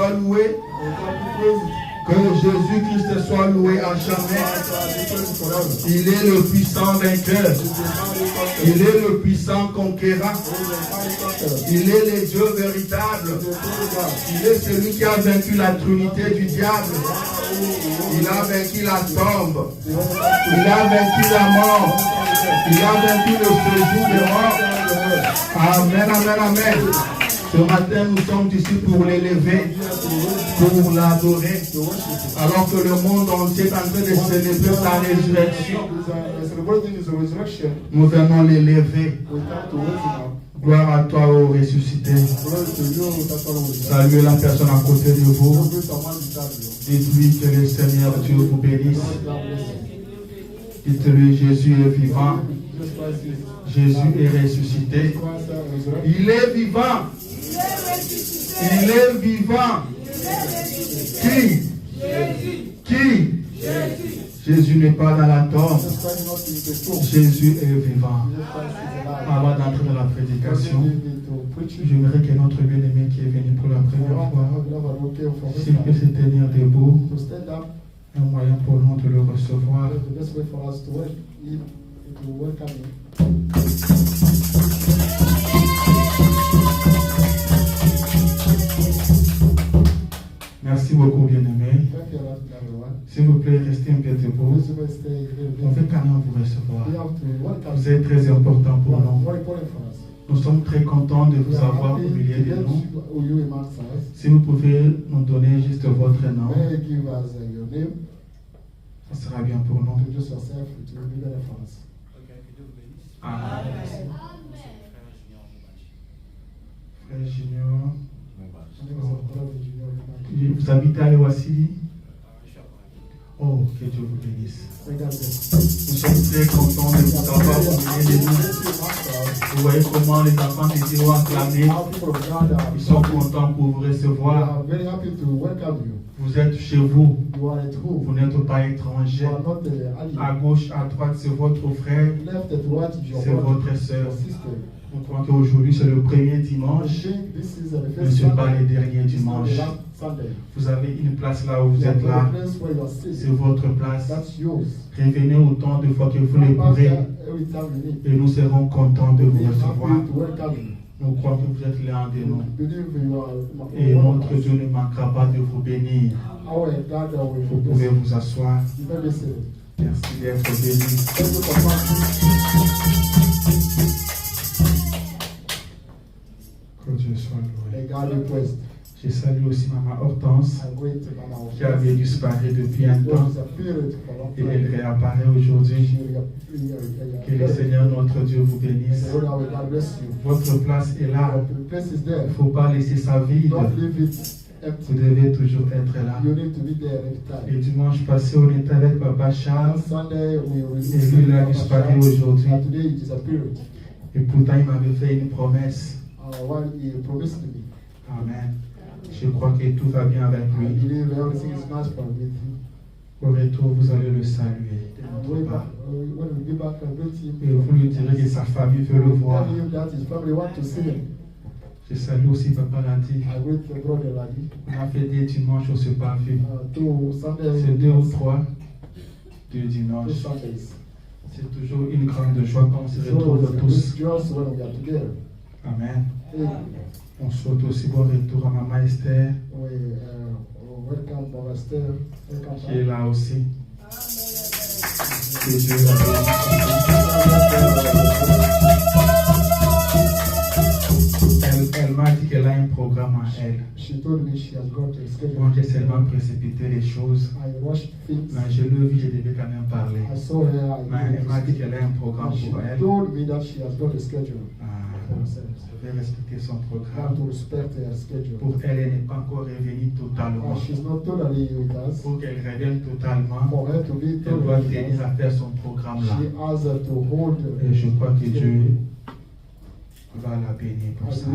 soit loué. Que Jésus-Christ soit loué à jamais. Il est le puissant vainqueur. Il est le puissant conquérant. Il est le Dieu véritable. Il est celui qui a vaincu la trinité du diable. Il a vaincu la tombe. Il a vaincu la mort. Il a vaincu le séjour des morts. Amen, amen, amen. Ce matin, nous sommes ici pour l'élever, pour l'adorer, alors que le monde entier est en train de célébrer sa résurrection. Nous venons l'élever. Gloire à toi, ô ressuscité. Saluez la personne à côté de vous. Dites-lui que le Seigneur Dieu vous bénisse. Dites-lui, Jésus est vivant. Jésus est ressuscité. Il est vivant. Il est vivant. Qui? Jésus n'est pas dans la tombe. Jésus est vivant. Avant d'entrer dans la prédication, j'aimerais que notre bien-aimé qui est venu pour la première fois, s'il peut se tenir debout, un moyen pour nous de le recevoir. Merci beaucoup, bien-aimé. S'il vous plaît, restez un peu debout. On veut quand même vous recevoir. Vous êtes très important pour nous. Nous sommes très contents de vous avoir au milieu de nous. Si vous pouvez nous donner juste votre nom, ça sera bien pour nous. Amen. Frère Junior. Vous habitez à Ewasili? Oh, que Dieu vous bénisse. Nous sommes très contents de vous avoir au milieu de nous. Vous voyez comment les enfants de Dieu ont acclamé. Ils sont contents pour vous recevoir. Vous êtes chez vous. Vous n'êtes pas étranger. À gauche, à droite, c'est votre frère. C'est votre soeur. On croit qu'aujourd'hui c'est le premier dimanche, mais ce n'est pas le dernier dimanche. Vous avez une place là où vous êtes là. C'est votre place. Revenez autant de fois que vous le pourrez. Et nous serons contents de vous recevoir. Nous croyons que vous êtes l'un de nous. Et notre Dieu ne manquera pas de vous bénir. Vous pouvez vous asseoir. Merci d'être béni. Que Dieu soit loué. Je salue aussi Maman Hortense qui avait disparu depuis un temps et elle réapparaît aujourd'hui. Que le Seigneur notre Dieu vous bénisse. Votre place est là. Il ne faut pas laisser ça vide. Vous devez toujours être là. Le dimanche passé, on était avec Papa Charles et lui il a disparu aujourd'hui. Et pourtant il m'avait fait une promesse. Amen. Je crois que tout va bien avec lui. Au retour, vous allez le saluer. Et vous lui direz que sa famille veut le voir. Je salue aussi Papa Ladi. On a fait des dimanches, on ne s'est pas vu. C'est 2 ou 3 dimanches. C'est toujours une grande joie quand on se retrouve tous. Amen. On souhaite aussi bon retour à Maman Esther, qui est là aussi. Que Dieu la bénisse. Elle m'a dit qu'elle a un programme à elle. Moi, j'ai seulement précipité les choses. Mais je l'ai vu, je devais quand même parler. Mais elle m'a dit qu'elle a un programme pour elle. Je vais respecter son programme. Pour elle, elle n'est pas encore revenue totalement. Pour qu'elle revienne totalement, elle doit tenir à faire son programme là. Et je crois que Dieu va la bénir pour ça.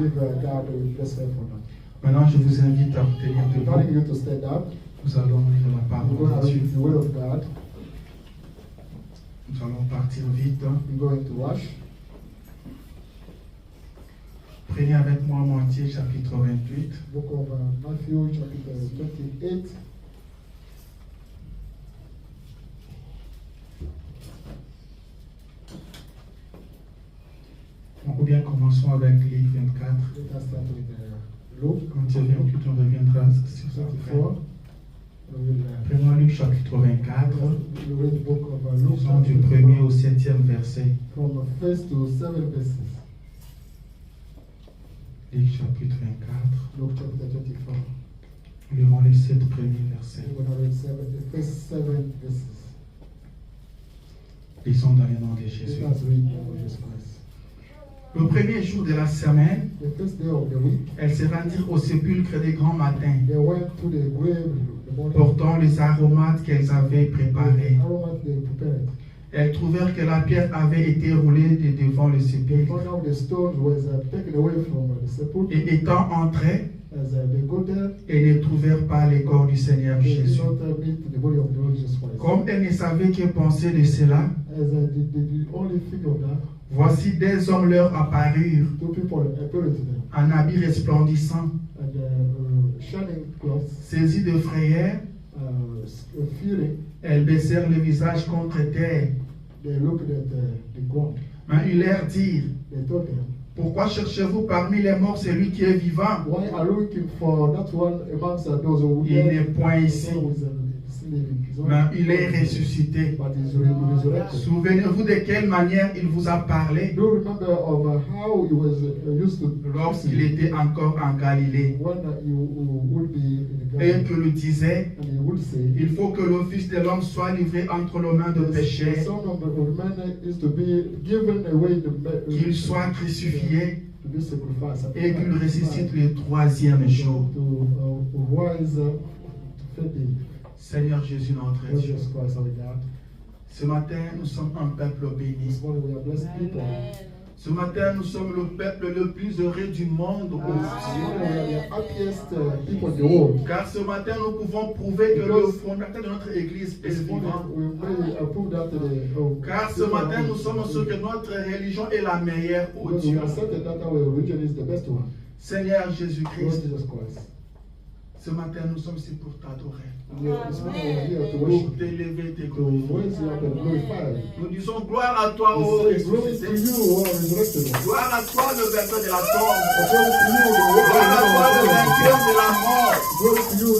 Maintenant, je vous invite à vous tenir debout. Nous allons lire la parole de Dieu. Nous allons partir vite. Prenez avec moi Matthieu chapitre 28. Book of Matthew, chapter 28. Ou bien commençons avec Luc 24. Let us start with Luke. Matthieu 28, on reviendra sur ça. 24. Prenons Luc chapitre 24. We read the book of Luke. Lisons du 1er au 7e verset. From 1st to 7 verses. Luc chapitre 24. Luke chapter 24. Lirons les 7 premiers versets. We're going to read the first 7 verses. Lisons dans le nom de Jésus. Let us read the Lord Jesus Christ. Le premier jour de la semaine, The first day of the week, elles se rendirent au sépulcre des grands matins, they went to the grave the morning. portant les aromates qu'elles avaient préparés. The aromat they prepared. Elles trouvèrent que la pierre avait été roulée de devant le They sépulcre. found out the stone was taken away from the sepulchre. Et étant entrées, As they go there, elles ne trouvèrent pas le corps du Seigneur they did Jésus. not meet the body of the Lord Jesus Christ. Comme elles ne savaient que penser de cela, As they only think of that, voici des hommes leur apparurent two people appeared to them, en habits resplendissants, and shining clothes, saisis de frayeur, fearing. elles baissèrent le visage contre terre. They looked at the ground. Mais ils leur dirent: They told them, pourquoi cherchez-vous parmi les morts celui qui est vivant? "Why are you looking for that one amongst those who Il n'est point ici, mais il est ressuscité. But he's resurrected." Souvenez-vous de quelle manière il vous a parlé Do you remember of how he was used to lorsqu'il était encore en Galilée, when you would be in the et garden, que le disait: and he would say, il faut que le Fils de l'homme soit livré entre les mains de the pécheurs, Son of Man is to be given away qu'il soit crucifié to be sacrificed, et qu'il ressuscite le troisième jour. to rise to feed the Seigneur Jésus, notre Lord Dieu, Jesus Christ our God. ce matin, nous sommes un peuple béni. This morning we are blessed people. Ce matin, nous sommes le peuple le plus heureux du monde This aujourd'hui. morning we are the happiest people in the world. Car ce matin, nous pouvons prouver que le fondateur de notre Église est This morning vivant. we may prove that Car ce matin, nous sommes sûrs que notre religion est la meilleure au because we Dieu. are certain that our religion is the best one. Seigneur Lord Jésus-Christ, Jesus Christ. ce matin, nous sommes ici pour t'adorer, This morning we are here to pour worship, t'élever, te to glorifier. raise you up and glorify you. Nous disons gloire à toi, ô We say glory to ressuscité. you, O resurrected one. Gloire à toi, le vainqueur de la tombe. Glory to you, Gloire à toi, le the vainqueur de la mort. glory to you,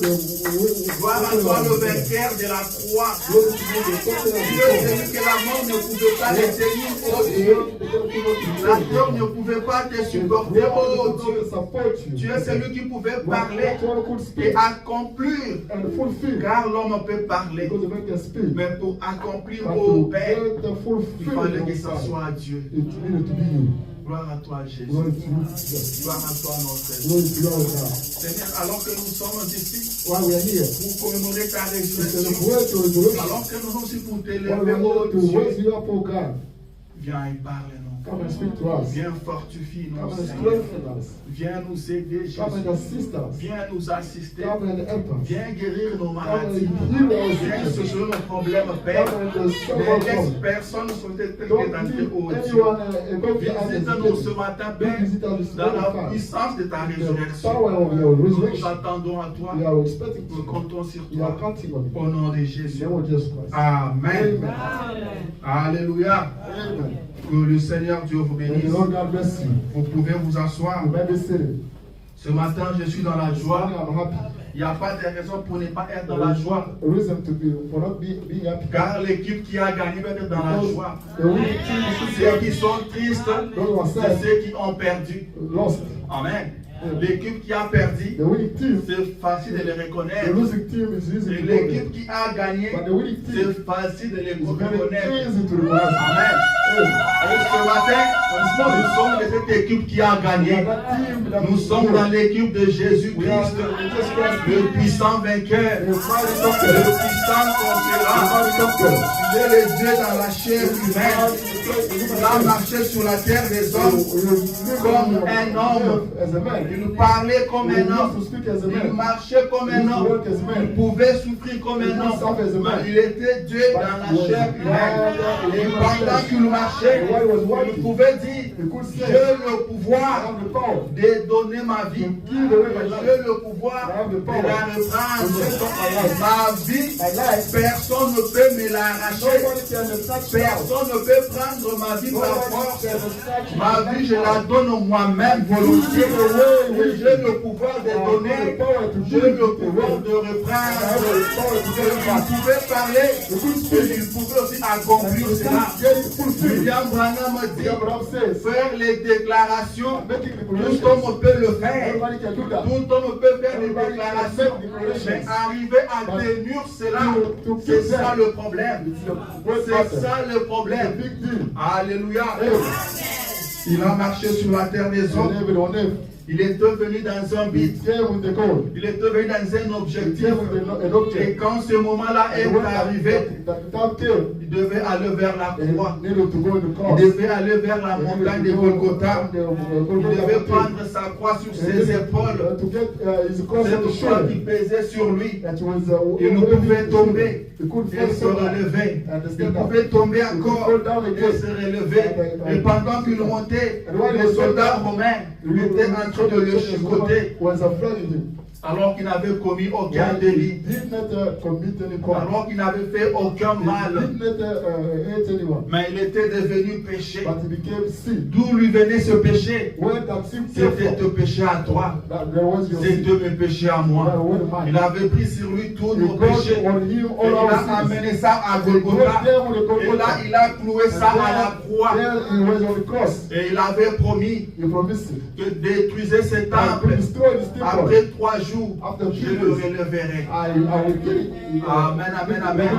Gloire à toi, le vainqueur de la croix. glory to you, the Dieu, celui que la mort ne pouvait pas détenir, ô Dieu. La terre ne pouvait pas te supporter, ô Dieu. Tu es celui qui pouvait parler et accomplir. and fulfill, Car l'homme peut parler, because the man can speak, mais pour accomplir, but ô to Père, get the il fulfillment fallait que of ça God, soit Dieu. it needed to be you. Gloire à toi, Jésus. Glory to you, Jesus. Gloire à toi, notre Dieu. Glory to you, our God. Seigneur, alors que nous sommes ici While we are here, pour commémorer ta to résurrection, celebrate your resurrection, alors que nous sommes ici pour while we t'élever, are ô here to raise Dieu, you up, oh God, viens et parle-nous. come and speak to us. Viens fortifie-nous, Come and Seigneur. strengthen us. Viens nous aider, Come and Jésus. assist us. Viens nous assister. Come and help us. Viens guérir nos Come and maladies. heal our Viens sickness. solutionner nos problèmes, Père. Come and solve Mais our laisse problems. personne sur cette terre Don't d'entrer leave au Dieu. anyone go to us Visite-nous ce matin, Père, visit us dans la this puissance de ta the résurrection. power of your Nous resurrection. attendons à toi. We are expecting Nous to. comptons sur We are toi. counting on you. Au nom de In Jésus. the name of Jesus Christ. Amen. Amen. Alléluia. Amen. Que le Seigneur Dieu vous May the bénisse. Lord God bless you. Vous pouvez vous asseoir. You may be seated. Ce matin, je suis dans la This morning joie. I'm happy. Il n'y a pas de raison pour ne pas être dans There la is joie. no reason to be for not being happy. Car l'équipe qui a gagné va être dans la Because joie. the winning team should Ceux be qui sont tristes, those who are c'est sad, ceux qui ont perdu. lost. Amen. L'équipe qui a perdu, The winning team, c'est facile de les the reconnaître. losing team is easy Et to l'équipe know. qui a gagné, But the winning team c'est facile de les is very reconnaître. easy to recognize. Amen. Et ce matin, nous sommes de cette équipe qui a gagné. Nous sommes dans l'équipe de Jésus-Christ, le puissant vainqueur, le puissant conquérant. Il est le Dieu dans la chair humaine. Il a marché sur la terre des hommes comme un homme. Il parlait comme un homme. Il marchait comme un homme. Il pouvait souffrir comme un homme. Mais il était Dieu dans la chair humaine. Et pendant qu'il marchait, And while he was il walking, pouvait dire, he could say, j'ai le I pouvoir have the power de donner ma vie. to give away my life. J'ai le pouvoir de la reprendre. Ma vie, personne ne peut me l'arracher. Nobody can snatch Personne ne peut prendre ma vie par force. Ma vie, je la donne moi-même volontiers. Et j'ai le pouvoir de donner. J'ai le pouvoir de reprendre. Il pouvait parler. Et il pouvait aussi accomplir cela. William Branham dit, faire les déclarations, tout homme peut le faire. Tout homme peut faire des déclarations. Mais arriver à tenir cela, c'est ça le problème. C'est ça le problème. Alléluia. Il a marché sur la terre des hommes. Il est devenu dans un but. Il est devenu dans un objectif. Et quand ce moment-là est arrivé, il devait aller vers la croix. Il devait aller vers la montagne de Golgotha. Il devait prendre sa croix sur ses épaules. Cette croix qui pesait sur lui. Il ne pouvait tomber et se relever. Il pouvait tomber encore et se relever. Et pendant qu'il montait, les soldats romains étaient en train de le chicoter. Alors qu'il n'avait commis aucun délit. Alors qu'il n'avait fait aucun mal. Mais il était devenu péché. D'où lui venait ce péché? C'était de péché à toi. C'était mes péchés à moi. Il avait pris sur lui tous nos péchés. Et il a amené ça à Golgotha. Et là, il a cloué ça à la croix. Et il avait promis que détruisait ce temple. Après 3 jours, je le releverai. Amen, amen, amen.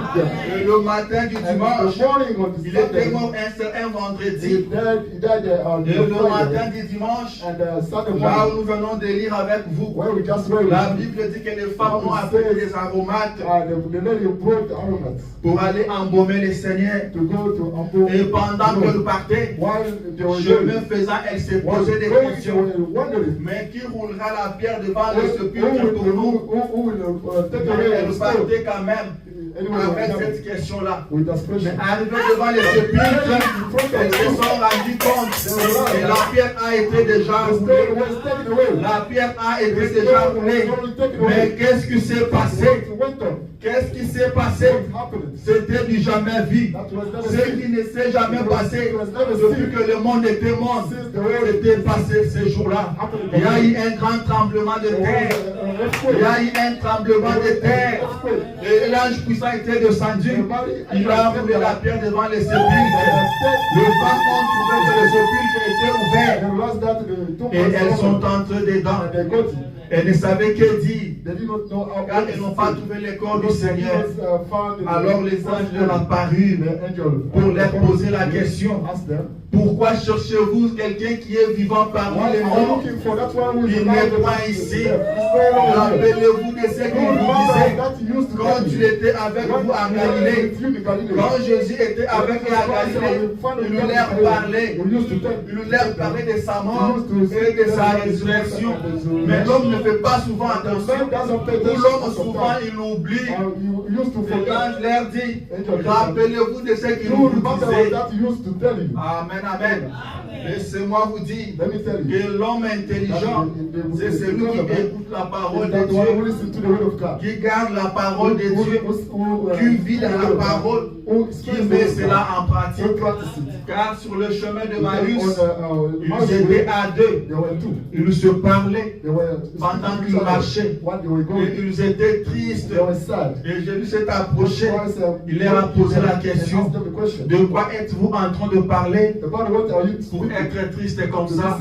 Et le matin du dimanche, il était mort un vendredi. Et le matin du dimanche, là où nous venons de lire avec vous, la Bible dit que les femmes ont appris des aromates pour aller embaumer le Seigneur. Et pendant qu'elle partait, chemin faisant, elle s'est posé des questions. Mais qui roulera la pierre devant le sépulcre pour nous? Elle partait quand même avec cette question-là. Mais arrivé devant les sépulcres, elles se sont rendues compte que la pierre a été déjà roulée. La pierre a été déjà roulée. Mais qu'est-ce qui s'est passé? Qu'est-ce qui s'est passé? C'était du jamais vu. Ce qui ne s'est jamais passé depuis que le monde était monde, c'était passé ce jour-là. Il y a eu un grand tremblement de terre. Il y a eu un tremblement de terre. Et l'ange puissant était descendu. Il a roulé la pierre devant les sépulcres. Les femmes ont trouvé que les sépulcres étaient ouverts. Et elles sont entrées dedans. Elles ne savaient que dire. Car elles n'ont pas trouvé les corps du Seigneur. Alors les anges leur apparurent pour leur poser la question. Pourquoi cherchez-vous quelqu'un qui est vivant parmi les morts? Il n'est pas ici. Rappelez-vous de ce qu'il vous disait quand tu étais avec vous à Galilée. Quand Jésus était avec eux à Galilée, il leur parlait. Il leur parlait de sa mort et de sa résurrection. Mais l'homme ne fait pas souvent attention. Pour l'homme, souvent, il oublie. Et l'ange leur dit, rappelez-vous de ce qu'il vous disait. Amen, amen. Laissez-moi vous dire que l'homme intelligent, c'est celui qui écoute la parole de Dieu, qui garde la parole de Dieu, qui vit dans la parole, qui met cela en pratique. Car sur le chemin de Maïs, ils étaient à deux. Ils se parlaient pendant qu'ils marchaient. Et ils étaient tristes. Et Jésus s'est approché. Il leur a posé la question: de quoi êtes-vous en train de parler pour être triste comme ça?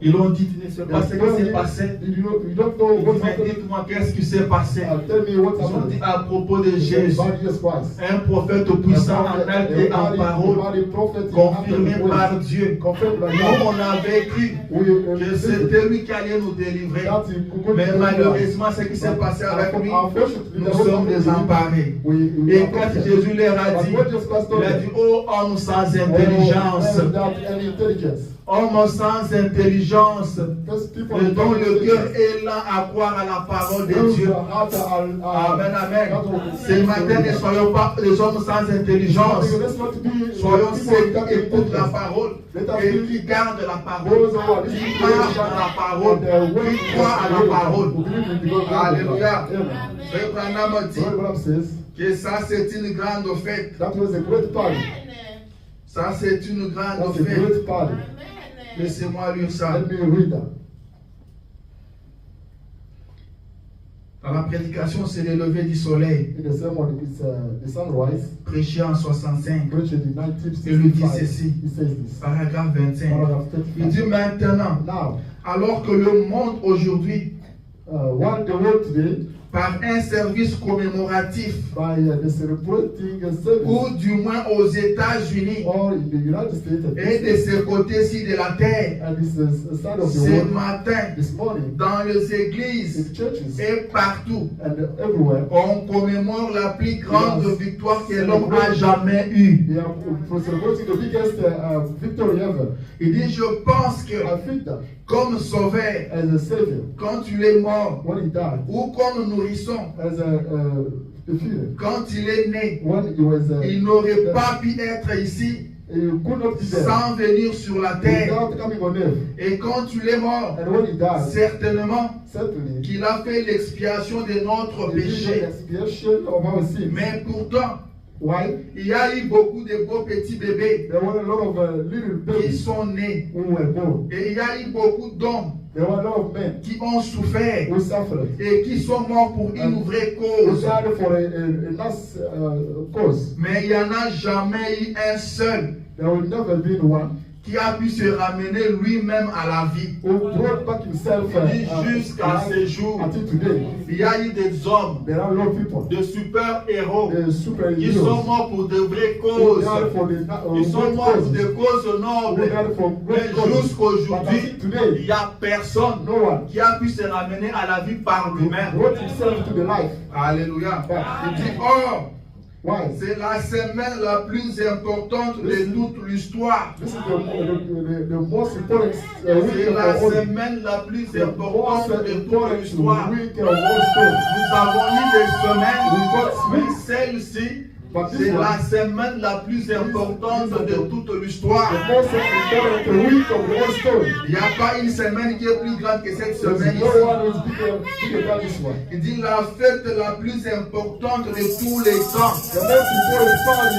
Ils ont dit: tu ne sais pas ce qui s'est passé. Dites-moi qu'est-ce qui s'est passé. Ils ont dit à propos de Jésus, un prophète puissant en acte et en parole, confirmé par Dieu. Comme on avait cru que c'était lui qui allait nous délivrer. Mais malheureusement, ce qui s'est passé avec lui, nous sommes désemparés. Et quand Jésus leur a dit, il a dit: oh homme sans intelligence, Homme sans intelligence, Those people et dont le cœur est lent à croire à la parole de Dieu. Amen, amen. Ce matin, ne soyons pas des hommes sans intelligence. Soyons ceux qui écoutent la parole et qui gardent la parole, qui marchent dans la parole, qui croient à la parole. Alléluia. Frère Branham dit que ça c'est une grande fête. That was a great party. Ça c'est une grande That's a fête. great party. Laissez-moi lire ça. Let me read that. Dans la prédication, c'est le lever du soleil. In the sermon, it's the sunrise. Prêché en 65. Preached in Il lui dit 1965. ceci. He says this. Paragraphe 25. Paragraph Il dit 35. maintenant, Now, alors que le monde aujourd'hui, while the world today, par un service commémoratif, by the celebrating service, ou du moins aux États-Unis, or in the United States, et de ce côté-ci de la terre, and this side of the ce world, matin, this morning, dans les églises in churches et partout, and everywhere, on commémore la plus grande victoire que l'homme a jamais eue. they are celebrating the biggest victory ever. Il dit, je pense que I think that comme sauveur, as a savior, quand tu es mort, when he died, ou comme nourrisson, as a defeater, quand il est né, when he was il n'aurait pas pu être ici he could not be there sans venir sur la terre. without coming on earth. Et quand tu es mort, And when he died, certainement certainly, qu'il a fait l'expiation de notre he did the péché. expiation of our sins. Mais pourtant, Why? il y a eu beaucoup de beaux petits bébés There were a lot of little qui babies sont nés. who were born. Et il y a eu beaucoup d'hommes There were a lot of men qui ont souffert who suffered. et qui sont morts pour une vraie Who cause. died for a nice cause. Mais il n'y en a jamais eu un seul There will never be one qui a pu se ramener lui-même à la vie. who brought back himself Jusqu'à ce jour, until today. il y a eu des hommes, There are a lot of people, de super-héros, the superheroes, qui sont morts pour de vraies who causes. died for the Ils sont great morts pour causes. des causes Who nobles. died for Mais great causes. But jusqu'aujourd'hui, until today, il n'y a personne no one qui a pu se ramener à la vie par lui-même. brought himself to the life. Alléluia. Il dit, Why? c'est la semaine la plus importante de toute l'histoire. This is the most important C'est week la of all. semaine la plus The importante most de toute important l'histoire. week of all time. Nous avons eu des semaines, mais weeks. celle-ci, But this c'est one, la semaine la plus importante de toute l'histoire. the most important week of all story. Il n'y a pas une semaine qui est plus grande que cette There's semaine no ici. one who is bigger than this one. Il dit la fête la plus importante de tous les temps. The most important party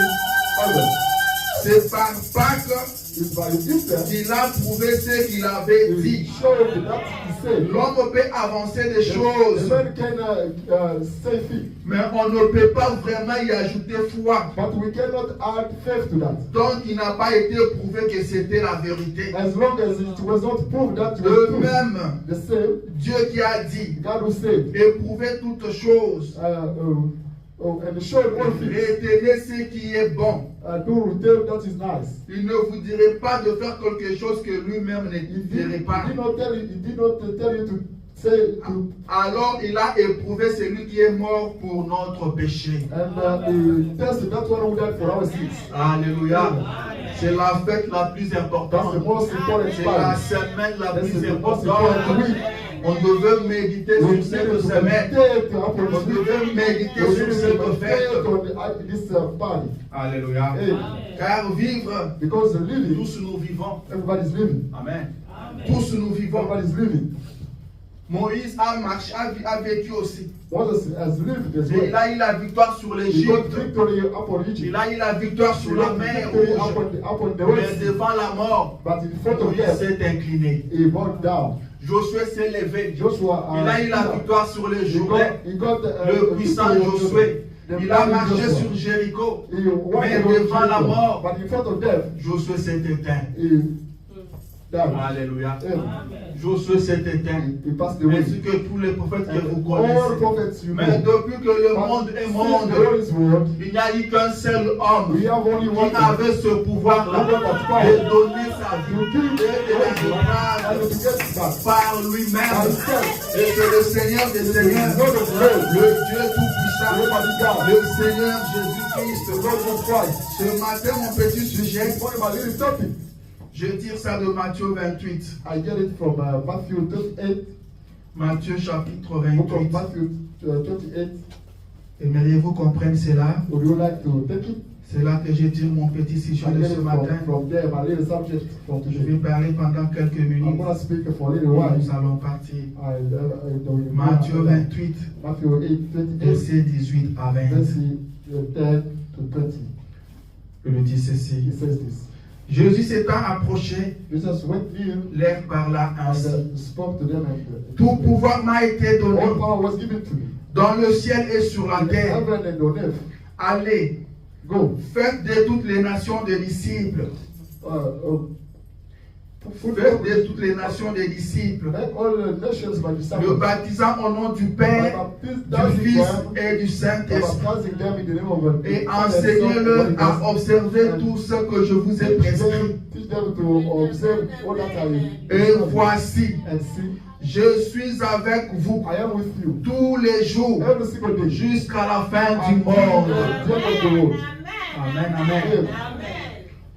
ever C'est par Pâques is by Easter. qu'il a prouvé ce qu'il avait He dit. showed that he said. L'homme peut avancer des The choses, man can say things, mais on ne peut pas vraiment y ajouter foi. but we cannot add faith to that. Donc il n'a pas été prouvé que c'était la vérité. As long as it was not proved that it was De true. même, The same, Dieu qui a dit, God who said, éprouvez toutes choses, and showed all things. retenez ce qui est bon. Do return that is nice. Il ne vous dirait pas de faire quelque chose que lui-même ne He dirait pas. did not tell you to say to, Alors il a éprouvé celui qui est mort pour notre péché. and he tested that one who died for our sins. Alléluia. C'est la fête la plus That's the importante. most important C'est la part. semaine la That's plus the most importante. important week. On devait méditer We sur need cette to semaine. meditate upon On this week. devait méditer We sur need to cette meditate fête. on this party. Alléluia. Hey, Car vivre, because the living, tous nous vivons. everybody's living. Amen. Tous nous vivons. Everybody's living. Moïse a marché, a vécu aussi. Moses has lived as Et il well. a eu la victoire sur He got l'Égypte. victory upon Egypt. Il a eu la victoire He sur la got mer victory Rouge. upon the Mais Red Sea. devant la mort, But in front of il death, s'est incliné. he bowed down. Josué s'est levé. Joshua, Il a eu la victoire sur les Jourdains. he got Le puissant Josué. Il a marché sur Jéricho. Mais devant la mort, But in front of death, Josué s'est éteint. he died. Alléluia. Amen. Josué s'est éteint. He passed away. Ainsi que tous les prophètes que vous All connaissez. prophets you Mais know. depuis que le monde est Since monde, the Lord is world, il n'y a eu qu'un seul homme we have only one qui avait ce pouvoir-là de donner sa vie et de la grâce and to get back par by lui-même. himself. Et c'est le Seigneur des Seigneurs, le Dieu Tout-Puissant, le Seigneur Jésus-Christ. The Lord was Christ. Ce matin, mon petit sujet, What about little topic? Je tire ça de Matthieu 28. I get it from Matthew 28. Matthieu chapitre Book of 28. Matthew 28. Aimeriez-vous comprendre cela? Would you like to take it? C'est là que je tire mon petit sujet I de get ce it matin. from there, my little subject from Je vais today. parler pendant quelques I'm minutes. going to speak for a Et little while. nous allons partir. Matthew Matthieu 28, 8, 28, versets 18 à 20. verse 10 to 20. Je le dis He ceci. says this. Jésus s'étant approché, Jesus went near leur parla ainsi. and spoke to them, and Tout pouvoir m'a été donné all power was given to me. dans le ciel et sur la In terre. heaven and on earth. Allez, Go. faites de toutes les nations des disciples. Faites de toutes les nations des disciples. Make all the nations my Le disciples. baptisant au nom du Père, du Fils et du Saint-Esprit. Baptizing them in the name of Et enseignez-leur à observer tout ce que je vous ai prescrit. Teach them to observe all that I Et voici, and see. je suis avec vous I am with you tous les jours every single day. jusqu'à la fin du Until monde. the end of the world. Amen, amen. Amen.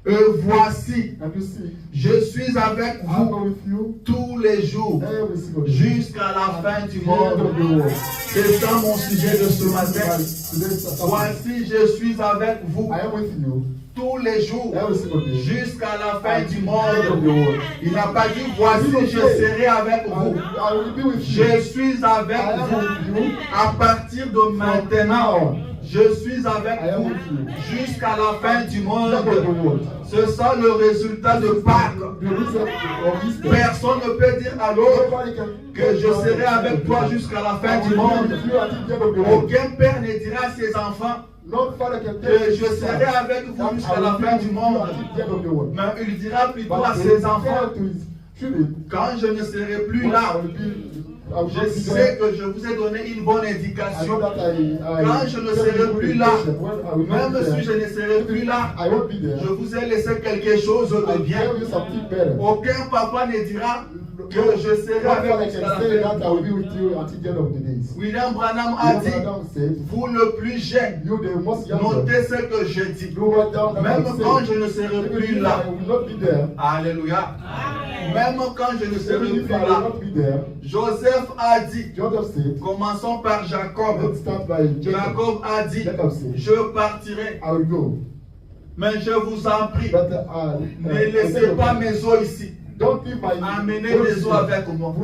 Et voici, And you see, je suis avec I vous am with you tous les jours every single day. jusqu'à la fin du Until the end of the monde. world. C'est ça mon sujet de ce matin. Today's topic. Voici, je suis avec vous I am with you tous les jours every single day. jusqu'à la fin du Until the end of the monde. world. Il n'a pas dit voici, je serai avec vous. I will be with you. Je suis avec I am vous with you. à partir de maintenant. Je suis avec I am vous with you. jusqu'à la fin du End of the monde. world. C'est ça le résultat de Pâques. The reason of Easter. Personne ne peut dire à l'autre Nobody can que je serai avec toi jusqu'à la fin du monde. Aucun père ne dira à ses enfants No father can que je serai avec vous jusqu'à la fin du monde. Mais il dira plutôt à ses enfants, quand je ne serai plus là, je sais que je vous ai donné une bonne indication. Quand je ne serai plus là, même si je ne serai plus là, je vous ai laissé quelque chose de bien. Aucun papa ne dira que je serai avec vous jusqu'à la fin. William Branham a dit, vous le plus jeune, notez ce que je dis. Même quand je ne serai plus là. Alléluia. Même quand je ne serai plus là. Joseph a dit, commençons par Jacob. Jacob a dit, je partirai. Mais je vous en prie, ne laissez pas mes os ici. Amenez des os avec moi.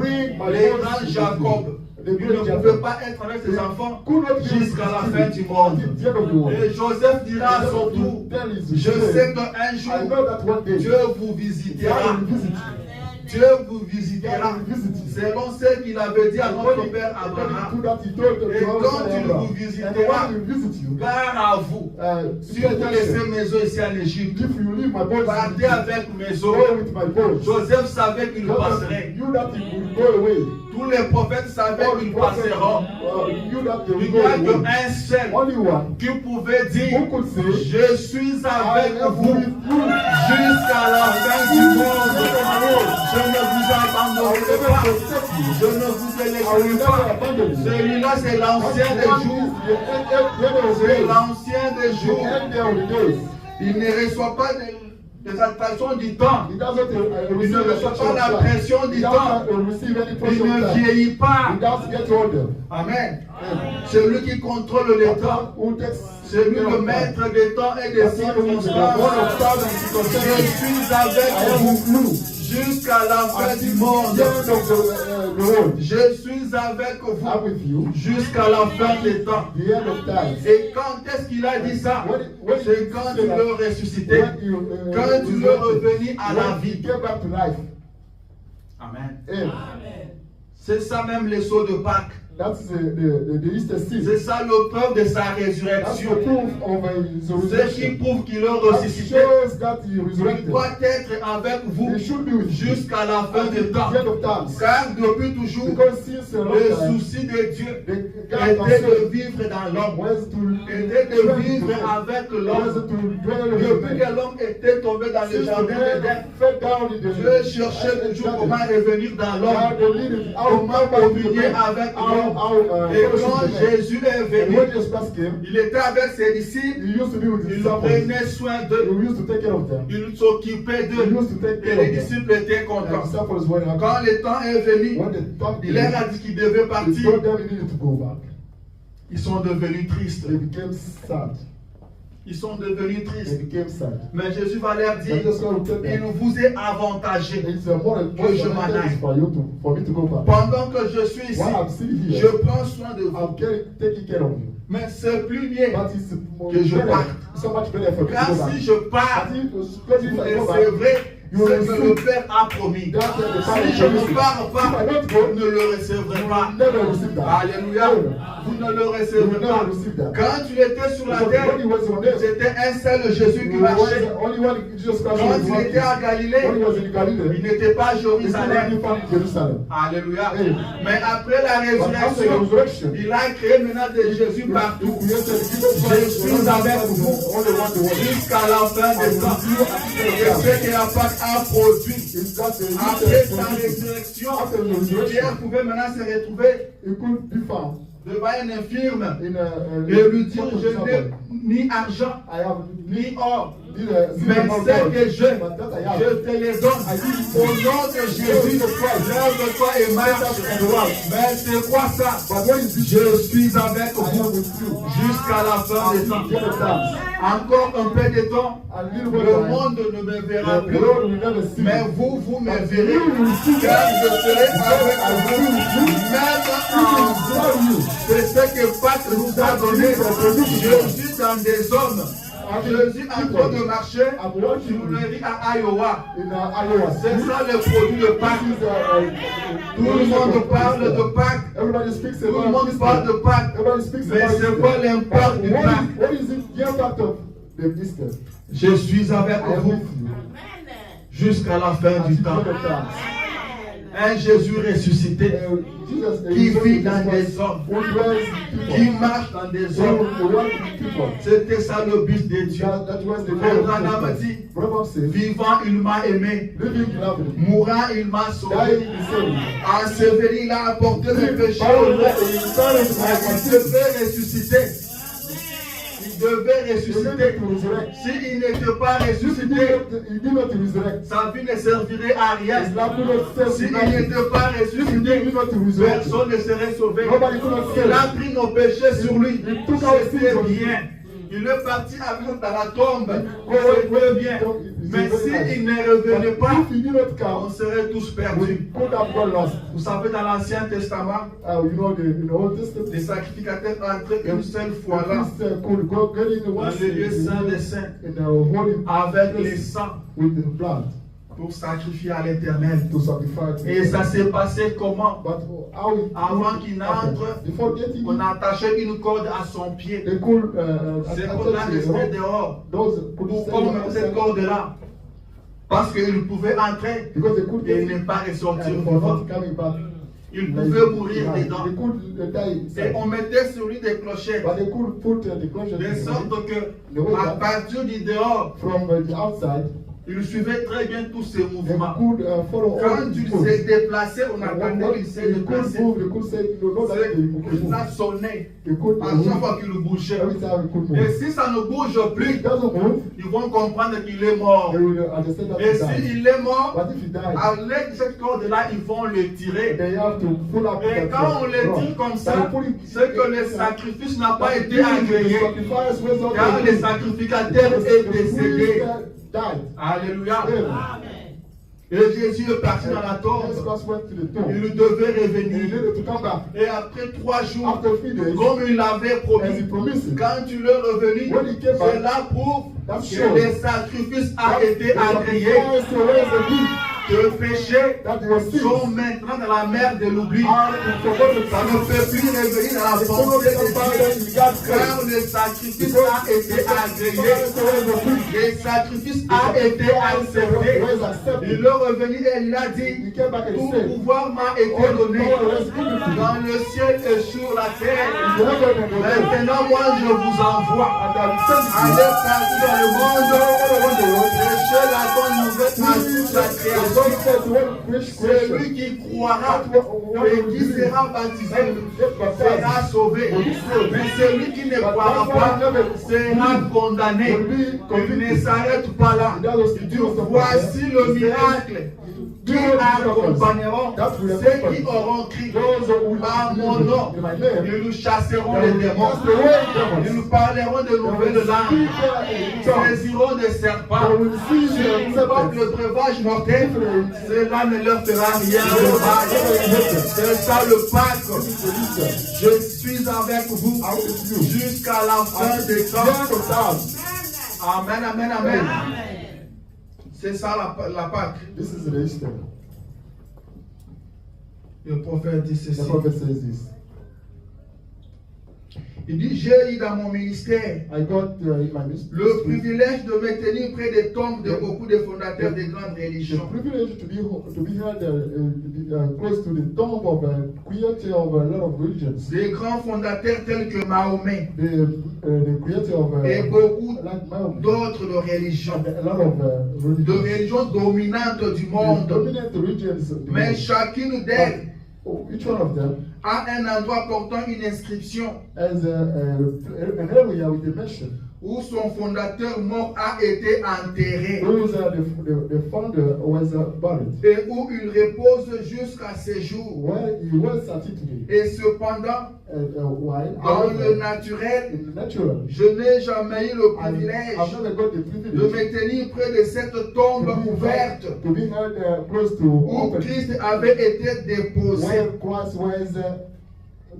Les grands Jacob, il ne pouvait pas être avec ses enfants jusqu'à la fin du monde. Et Joseph dira à son tour, je sais qu'un jour, Dieu vous visitera. Dieu vous visitera selon ce qu'il avait dit à notre père Abraham. Et quand il vous visitera, gare à vous. Si vous laissez mes os ici en Égypte, partez avec mes os. Joseph savait qu'il passerait. Tous les prophètes savaient qu'ils passeront. Il n'y a qu'un seul qui pouvait dire, je suis avec vous jusqu'à la fin du monde. Je ne vous abandonnerai pas. Je ne vous délaisserai pas. Celui-là, c'est l'ancien des jours. C'est l'ancien des jours. Il ne reçoit pas des attractions du temps. Il ne reçoit pas la pression du temps. Il ne vieillit pas. Amen. C'est lui qui contrôle les temps. C'est lui le maître des temps et des circonstances. Je suis avec vous jusqu'à la fin du monde. Je suis avec vous jusqu'à la fin des temps. Et quand est-ce qu'il a dit ça? C'est quand il est ressuscité. Quand il est revenu à la vie. Amen. C'est ça même les sceaux de Pâques. C'est ça le preuve de sa résurrection. C'est qui prouve qu'il est ressuscité. Il doit être avec vous jusqu'à la fin des temps. Car depuis toujours, le souci de Dieu était de vivre dans l'homme, était de vivre avec l'homme. Depuis que l'homme était tombé dans le jardin d'Éden, Dieu cherchait toujours comment revenir dans l'homme, comment communier avec l'homme. communion. Et quand Jésus est venu, il était avec ses disciples. Il prenait soin d'eux. Il s'occupait d'eux. Et les disciples étaient contents. Quand le temps est venu, il leur a dit qu'ils devaient partir. Ils sont devenus tristes. Ils sont devenus tristes. Mais Jésus va leur dire, il vous est avantagé que je m'en aille. Pendant que je suis ici, je prends soin de vous. Mais c'est plus bien que je parte. Car si je pars, vous recevrez ce que le Père a promis. Si je ne pars pas, vous ne le recevrez pas. Alléluia. Vous ne le recevrez pas. Quand tu étais sur la terre, c'était un seul Jésus qui marchait. Quand il était à Galilée, il n'était pas à Jérusalem. Alléluia. Mais après la résurrection, il a créé maintenant des Jésus partout. Je suis avec vous jusqu'à la fin des temps. Et ce qui n'a pas a produit. Après sa résurrection, Pierre pouvait maintenant se retrouver devant un infirme et lui dire, je n'ai ni argent, ni or, mais ce que je te les donne. Au nom de Jésus, lève-toi et marche. Mais c'est quoi ça? Je suis avec vous jusqu'à la fin des temps. Encore un peu de temps, le monde ne me verra plus, mais vous me verrez, car je serai avec vous, même c'est ce que Pâques nous a donné. Jésus dans des hommes. Jésus en train de marcher, je vous le dis à Iowa. C'est ça le produit de Pâques. Tout le monde parle de Pâques. Tout le monde parle de Pâques. Mais c'est quoi l'impact du Pâques? Je suis avec vous jusqu'à la fin du temps. Un Jésus ressuscité qui vit dans des hommes, qui marche dans des hommes. C'était ça le but de Dieu. Abraham a dit, vivant il m'a aimé, mourant il m'a sauvé, enseveli il a apporté le péché au monde. Il devait ressusciter. Il devait ressusciter. S'il n'était pas ressuscité, sa vie ne servirait à rien. S'il n'était pas ressuscité, personne ne serait sauvé. Il a pris nos péchés sur lui. C'était bien. Il est parti avec nous dans la tombe. C'était bien. Mais s'il ne revenait pas, on serait tous perdus. Vous savez, dans l'Ancien Testament, les sacrificateurs entraient une seule fois là, dans le lieu saint des saints, avec les sangs, pour sacrifier à l'Éternel. Et ça s'est passé comment? Avant qu'il n'entre, on attachait une corde à son pied. Cette corde-là restait dehors. Pourquoi on met cette corde-là? Parce qu'il pouvait entrer et ne pas ressortir vivant. Il pouvait mourir dedans. Et on mettait sur lui des clochettes. De sorte que, à partir du dehors, il suivait très bien tous ses mouvements. Quand il s'est déplacé, on attendait qu'il s'est déplacé. Ça sonnait à chaque fois qu'il bougeait. Et si ça ne bouge plus, ils vont comprendre qu'il est mort. Et s'il est mort, à l'aide de cette corde-là, ils vont le tirer. Et quand on le tire comme ça, c'est que le sacrifice n'a pas été agréé. Car le sacrificateur est décédé. Alléluia. Et Jésus est parti dans la tombe. Il devait revenir. Et après 3 jours, comme il l'avait promis, quand il est revenu, cela prouve que le sacrifice a été agréé. Le péché sont maintenant dans la mer de l'oubli. Ça ne peut plus revenir dans la pensée de Dieu. Car le sacrifice a été agréé. Le sacrifice a été accepté. Il est revenu et il a dit, tout pouvoir m'a été donné dans le ciel et sur la terre. Maintenant moi je vous envoie. Allez partir dans le monde. Prêchez la bonne nouvelle à toute la création. Celui qui croira et qui sera baptisé sera sauvé. Mais celui qui ne croira pas sera condamné. Il ne s'arrête pas là. Voici le miracle qui accompagneront ceux qui auront crié par mon nom. Ils nous chasseront les démons. Ils nous parleront de nouvelles langues. Ils saisiront des serpents. S'ils portent le breuvage mortel, cela ne leur fera rien de mal. C'est ça le pacte. Je suis avec vous jusqu'à la fin des temps. Amen, amen, amen. C'est ça la Pâque. This is the Easter. Le prophète dit ceci. The prophet says this. Il dit, j'ai eu dans mon ministère I got in my ministry le privilège de me tenir près des tombes de beaucoup de fondateurs de grandes the religions. privilege to be held close to the tomb of creator of a lot of religions. Des grands fondateurs tels que Mahomet The creator of et beaucoup like Mahomet, d'autres de religions, a lot of de religions dominantes du monde. dominant religions. Mais chacune d'elles Each one of them a un endroit portant une inscription has an area with a mention. où son fondateur mort a été enterré Those are the founder was buried. et où il repose jusqu'à ses jours. Where he was at it today. Et cependant, While dans le naturel, in the natural, je n'ai jamais eu le I've privilège never got the de privilege me tenir près de cette tombe ouverte to be held close to où open, Christ avait été déposé where Christ was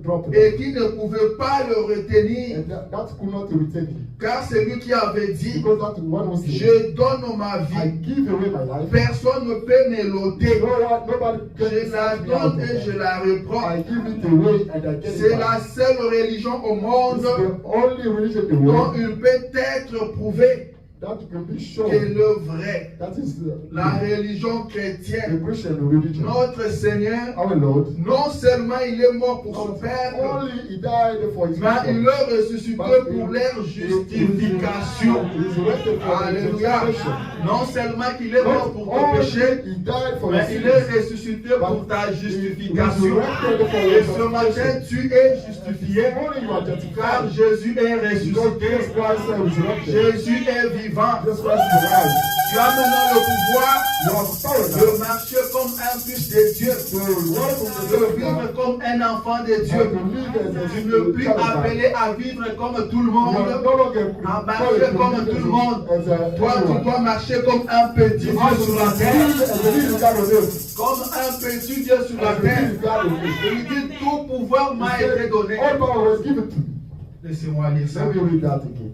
dropped. et qui ne pouvait pas le retenir, And that could not retain him. car c'est lui qui avait dit, Because that one was je donne ma I vie, give away my life. personne ne peut me l'ôter, Nobody je la me out donne of et je that. la reprends. I give it away and I get C'est it la back. seule religion au It's monde the only religion in the dont world il peut être prouvé that can be shown. que le vrai, That is la religion the chrétienne, Christian religion. notre Seigneur, Our Lord, non seulement il est mort pour son peuple, only he died for his mais il people. est ressuscité pour leur justification. Alléluia. Non seulement qu'il est mort pour ton péché, He died for mais your il est sins. ressuscité pour ta justification. Resurrected for Et your ce matin, tu es justifié Only you are car justified. Jésus est Because ressuscité. Jesus Christ is resurrected. Jésus est vivant. Jesus Christ is alive. Tu as maintenant le pouvoir You have power de now marcher comme un fils de Dieu, to walk with the de Lord vivre comme un enfant de and Dieu. to live as a Tu ne plus child of God. appelé à vivre comme tout le You are monde, no longer à marcher called to comme live tout le monde. as a Toi, tu everyone. dois marcher comme un petit You Dieu have to sur la live terre. as a little God on earth. Comme un petit Dieu sur la As a terre. little God on earth. Il dit, tout pouvoir m'a He été said, donné. all power was given to me. Laissez-moi lire ça. Let me read that again.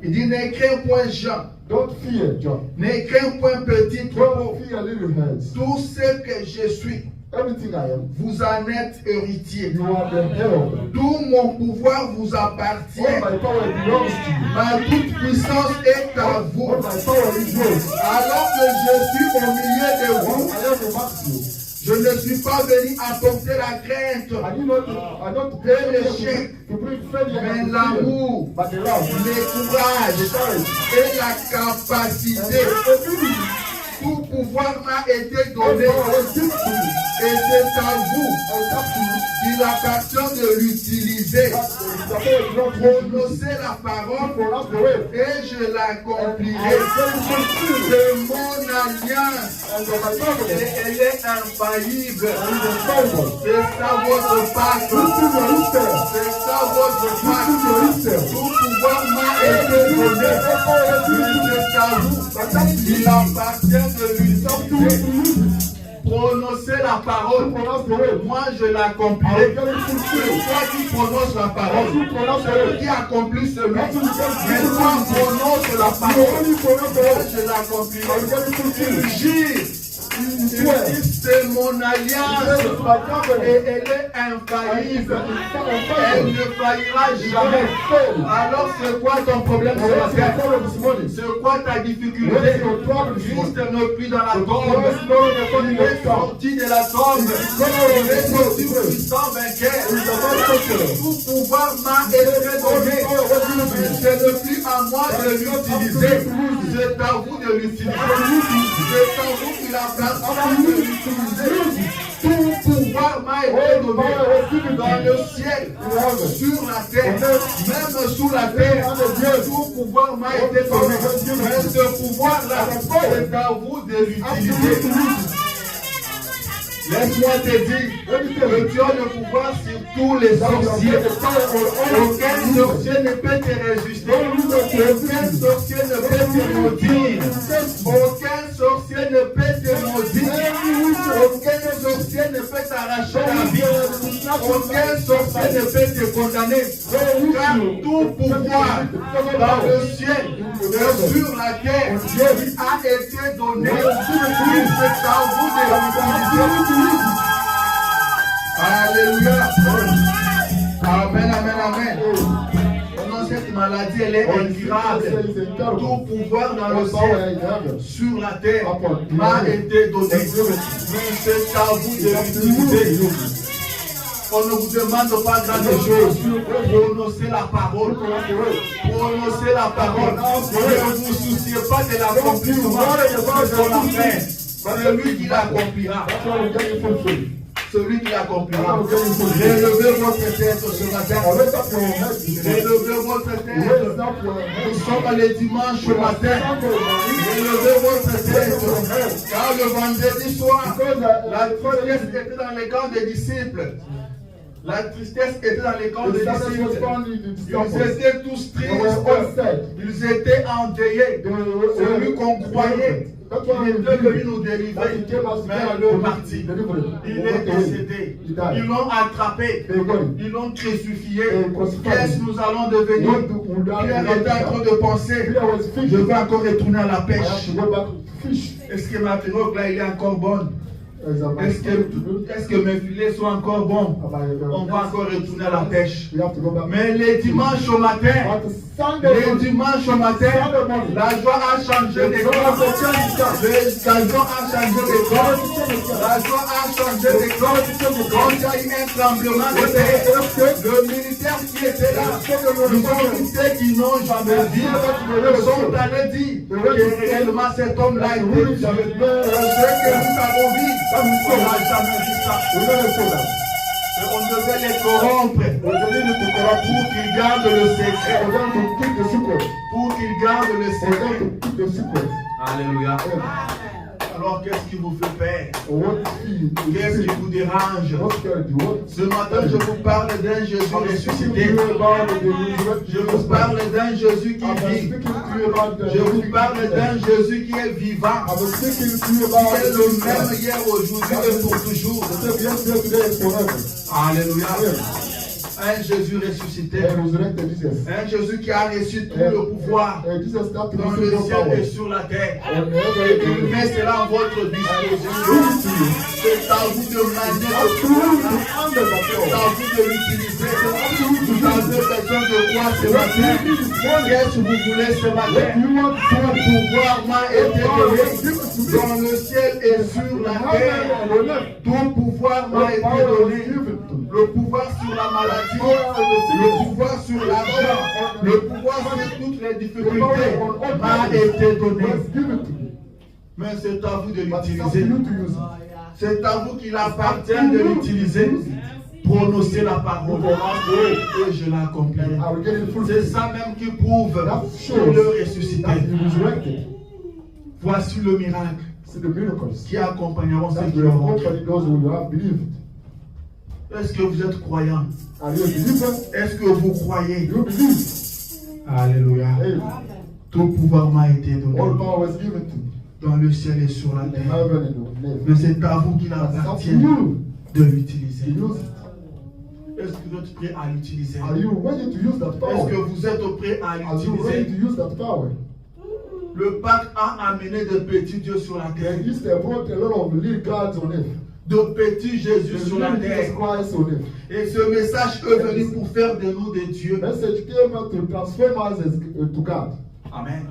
Il dit, ne crains point Jean, Don't fear, John. ne crains point petit troupeau. Don't fear, little hands. Tout ce que je suis, Everything I am, vous en êtes héritier. you are the heir of it. Tout mon pouvoir vous appartient. All my power belongs to you. Ma toute puissance est à vous. All my power is yours. Alors que je suis au milieu de vous, I am amongst you. je ne suis pas venu apporter la crainte, I do not to bring failure mais and l'amour, but the love, le courage et la capacité. Tout pouvoir m'a été donné et c'est à vous qu'il appartient de l'utiliser. Prononcez la parole et je l'accomplirai. C'est mon alliance et elle est infaillible. C'est ça votre pacte. C'est ça votre pacte. Tout pouvoir m'a été donné. C'est à vous qu'il appartient de l'utiliser. Prononcez la parole. Moi je l'accomplirai. C'est toi qui prononces la parole. C'est lui qui accomplit celui. Mais toi prononce la parole. Moi je l'accomplirai. Il gire C'est mon alliance et elle est infaillible. Elle ne faillira jamais. Alors c'est quoi ton problème ce matin? C'est quoi ta difficulté? Christ n'est plus dans la tombe. Il est sorti de la tombe. Il est sorti puissant vainqueur. Tout pouvoir m'a été donné. Ce n'est plus à moi de l'utiliser. C'est à vous de l'utiliser. C'est à vous qu'il a placé de l'utiliser. Tout pouvoir m'a été donné dans le ciel, sur la terre, même sous la terre. Tout pouvoir m'a été donné. Mais ce pouvoir-là, c'est à vous de l'utiliser. Laisse-moi te dire que tu as le pouvoir sur tous les sorciers. Aucun sorcier ne peut te résister. Aucun sorcier ne peut te maudire. Aucun sorcier ne peut te maudire. Aucun sorcier ne peut t'arracher la vie. Aucun sorcier ne peut te condamner. Car tout pouvoir dans le ciel et sur la terre a été donné. C'est à vous de l'utiliser. Alléluia. Amen, amen, amen. Non, cette maladie, elle est incurable. Tout pouvoir dans le ciel, sur la terre, m'a été donné. Mais c'est à vous de l'utiliser. On ne vous demande pas grand chose. Prononcez la parole. Prononcez la parole. Ne vous souciez pas de l'accomplissement de son affaire. C'est lui qui l'accomplira. Celui qui l'accomplira. Relevez votre tête ce matin. Relevez votre tête. Nous sommes le dimanche matin. Relevez votre tête. Car le vendredi soir, la tristesse était dans les camps des disciples. La tristesse était dans les camps des disciples. Ils étaient tous tristes. Ils étaient endeuillés. Celui qu'on croyait il est venu nous délivrer, mais il est parti. Il est décédé. Ils l'ont attrapé. Ils l'ont crucifié. Qu'est-ce que nous allons devenir? Pierre était en train de penser, je vais encore retourner à la pêche. Est-ce que ma pirogue là, il est encore bonne? Est-ce que mes filets sont encore bons? On va encore retourner à la pêche. Mais les dimanches au matin, la joie a changé de corps. La joie a changé de corps. La joie a changé de corps. Quand il y a eu un tremblement de terre, le militaire qui était là, les officiers qui n'ont jamais dit, sont allés dire que réellement cet homme-là était tué. Ce que nous avons vu, on n'a jamais vu ça. Et on devait les corrompre pour qu'ils gardent le secret. Pour qu'ils gardent le secret. Alléluia. Alors qu'est-ce qui vous fait peur? Qu'est-ce qui vous dérange? Ce matin, je vous parle d'un Jésus ressuscité. Je vous parle d'un Jésus qui vit. Je vous parle d'un Jésus qui est vivant. Qui est le même hier, aujourd'hui et pour toujours. Alléluia. Un Jésus ressuscité. Un Jésus qui a reçu tout le pouvoir dans le ciel et sur la terre. Il met cela en votre disposition. C'est à vous de manier le pouvoir. C'est à vous de l'utiliser. Vous avez besoin de quoi ce matin? Qu'est-ce que vous voulez ce matin? Tout pouvoir m'a été donné dans le ciel et sur la terre. Tout pouvoir m'a été donné. Le pouvoir sur la maladie, le pouvoir sur l'argent, le pouvoir sur toutes les difficultés m'a été donné. Mais c'est à vous de l'utiliser. C'est à vous qu'il appartient de l'utiliser. Prononcez la parole et je l'accomplis. C'est ça même qui prouve que le ressuscité. Voici le miracle qui accompagnera ceux qui l'auront. Est-ce que vous êtes croyant? Est-ce que vous croyez? Alléluia. Tout pouvoir m'a été donné dans le ciel et sur la terre. Mais c'est à vous qu'il appartient de l'utiliser. Est-ce que vous êtes prêt à l'utiliser? Est-ce que vous êtes prêt à l'utiliser? Le Pâques a amené de petits dieux sur la terre. And Easter brought a lot of little gods on earth. De petits Jésus The sur la little Jesus terre. Christ on earth. Et ce message est venu pour faire de nous des dieux. Message came out to transform us to God. Amen.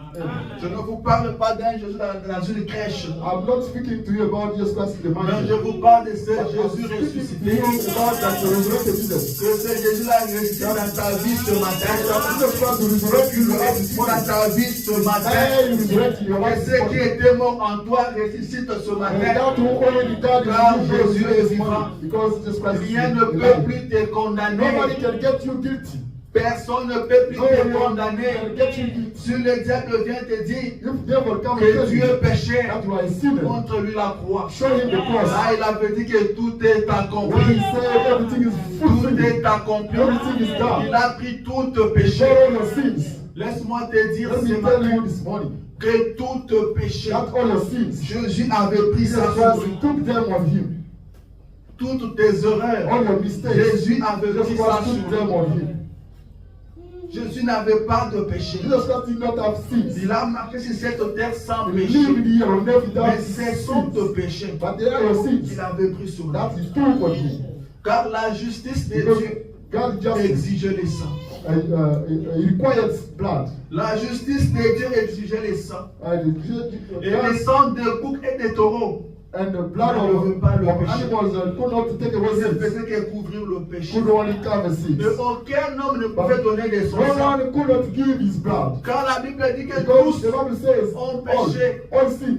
Je ne vous parle pas d'un Jésus dans une crèche. I'm not speaking to you about Jesus Christ in the Mais je mansion. vous parle de ce But I'm Jésus speaking to ressuscité. you about that resurrected Jesus. Que ce Jésus-là est ressuscité dans ta vie ce matin. Jesus Christ will resurrect Tu you le this ressuscites dans morning. ta vie ce matin. Hey, you resurrect in your Et life this ce qui morning. était mort en toi ressuscite ce And matin. that who already died Car is Jésus est this vivant. morning. Because Jesus Christ is Rien ne peut alive. plus te condamner. Nobody can get you guilty. Personne ne peut plus No te one condamner. can get you guilty. Si le diable vient te dire If devil come and que tell tu you es péché, that you are a sinner, montre-lui la croix. show him the cross. Là, il avait dit que tout est When he accompli. said everything is Tout fulfilled, est accompli. everything is done. Il a pris tout He péché. bore all your sins. Laisse-moi te dire Let ce me tell matin you this morning que tout péché, that all your sins, Jésus avait pris Jesus ça sur Christ lui. took them on him. Toutes tes erreurs, All your mistakes, Jésus avait Jesus pris ça Christ took sur them lui. on him. Jésus n'avait pas de péché. Jesus Christ did not have sins. Il a marché sur cette terre sans He péché. lived here on earth without Mais ce sont sins. de péchés But they are your qu'il sins avait pris sur lui. that he took on him. Car la justice de Because Dieu God justice exigeait le sang. requires blood. La justice de Dieu exigeait le sang. Et le God, sang de bouc et de taureau and the blood Ne veut of pas le péché. animals could not take away ne sins. faisait que couvrir le péché. Could only cover sins. Et aucun homme ne pouvait donner de son No sang. one could not give his blood. Car la Bible dit que Because tous, the Bible says ont all péché. sin.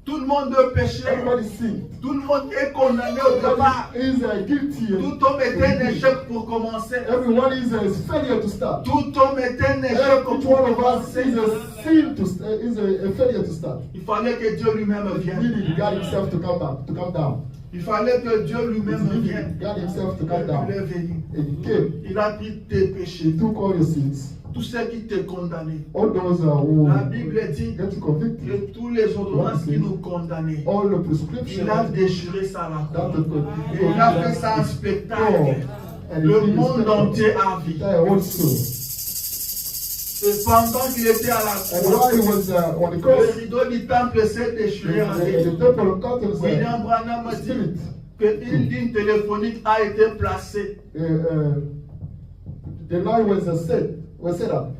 tout le monde est péché. Everybody sin. Tout le monde est condamné au départ. Everybody is guilty. Tout homme est un échec pour commencer. Everyone is a failure to start. Tout homme est un échec pour Each one of us commencer. is a sin to is a failure to start. Il fallait que Dieu lui-même He vienne. needed God himself to come down, to come down. Il fallait que Dieu He lui-même needed vienne. God himself to Et come il down. est venu. And he came. Il a pris tes péchés. He took all your sins. Tout ce qui te condamnait. All those who La Bible dit get you convicted. que tous les ordonnances qui nous condamnaient, All the il prescriptions a déchiré ça à la that croix. Et il a fait ça en spectacle. and Le monde entier a vu. also. Et pendant qu'il était à la And croix, while he was on the le cross, rideau du temple s'est déchiré en the deux. temple curtains William Branham a dit spirit. qu'une ligne téléphonique a été placée. The line was set up.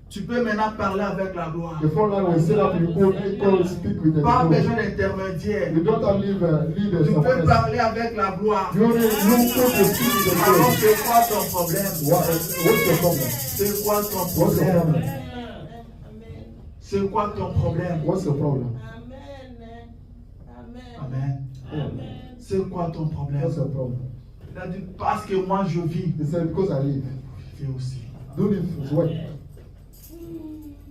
Tu peux maintenant parler avec la gloire. The phone line was set up. You could speak with the Pas people. besoin d'intermédiaire. You don't have leaders. Tu of peux others. parler avec la gloire. You could speak with the Alors people. c'est quoi ton problème? What's your problem? C'est quoi ton What's your problème? problem? C'est quoi ton problème? What's your problem? Amen. Yeah. C'est quoi ton problème? What's your problem? Il a dit parce que moi je vis, He said, because I live. je vis aussi. Do live as well.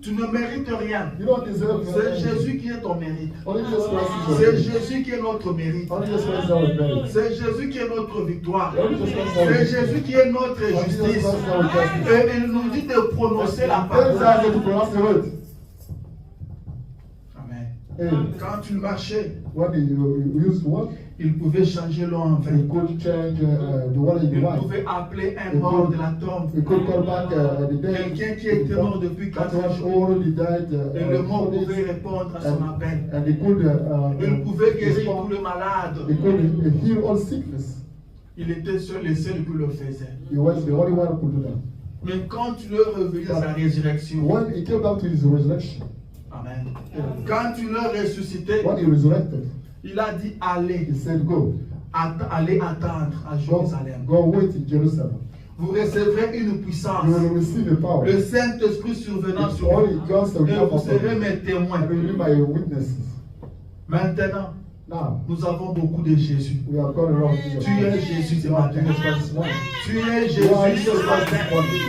Tu ne mérites rien. You don't deserve C'est anything. Jésus qui est ton mérite. Only Jesus Christ is your C'est merit. Jésus qui est notre mérite. Only Jesus Christ is our merit. C'est Jésus qui est notre victoire. Only Jesus Christ is our C'est merit. Jésus qui est notre Only Jesus justice. Christ is our justice. Et il nous dit de prononcer la Tells us parole. to pronounce the word. Amen. Hey, Quand tu marchais, what you used to what? il pouvait changer l'eau en vin. You could change the water in Il the wine. pouvait appeler un mort de la tombe. You could call back the dead. Quelqu'un qui était mort depuis 4 That was jours. already died. Et le mort 4 pouvait days. répondre à son appel. And they could Il pouvait guérir respond. tous les malades. They could heal all sickness. Il était seul et seul qui le faisait. He was the only one who could do that. Mais quand tu le revenais à sa résurrection, When he came back to his resurrection, Amen. Quand tu le ressuscité, when he resurrected, il a dit allez, he said, go. allez attendre à Jérusalem. Go wait in Jerusalem. Vous recevrez une puissance. You will receive the power. Le Saint-Esprit survenant The sur vous. Holy Ghost will Et come vous upon serez you. mes témoins. And you will be my witnesses. Maintenant, Now, nous avons beaucoup de Jésus. we have gone around Jesus. Tu es Jésus ce matin. Jesus Christ this morning. Tu es You Jésus are ce Jesus Christ matin. this morning.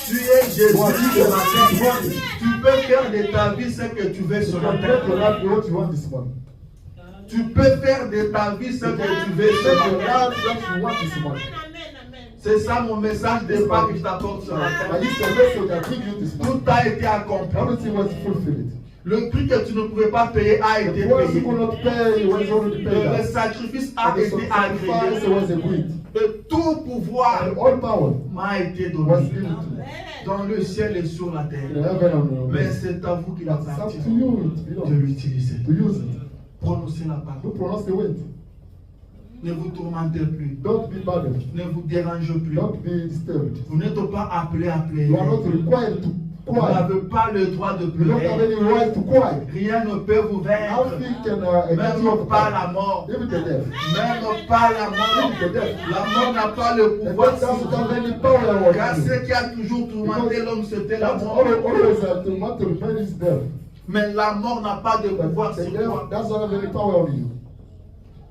Tu es Jésus You are ce Jesus Christ this matin. morning. Tu peux faire de ta vie ce que tu veux You ce can matin. make your life what you want this morning. Tu peux faire de ta vie ce que tu veux ce Make your matin. life what you want this morning. C'est ça mon message de Pâques que je t'apporte ce My matin. Easter message I bring you this morning. Tout a été accompli. Everything was fulfilled. Le prix que tu ne pouvais pas payer a été The price you payé. could not pay was already paid Le out. sacrifice a And the été sacrifice agréé. was agreed. Et tout pouvoir And all power m'a été was donné. given to me. dans le ciel et sur la terre. in heaven and on Mais earth. c'est à vous qu'il But it's appartient up to you de l'utiliser. to use it. Prononcez la You parole. pronounce the word. Ne vous tourmentez plus. Don't be bothered. Ne vous dérangez plus. Don't be disturbed. Vous n'êtes pas appelé à pleurer. You are not required to Vous cry. n'avez pas le droit de You don't have pleurer. any right to cry. Rien ne peut vous vaincre. Nothing can get you Même off pas the la mort. Even the death. Même pas la mort. Even the death. La mort n'a pas le The pouvoir death sur doesn't have vous. any power over Car you. ce qui a toujours tourmenté l'homme, c'était la That's mort. always to want to remain is death. Mais la mort n'a pas de pouvoir But the sur death toi. doesn't have any power on you.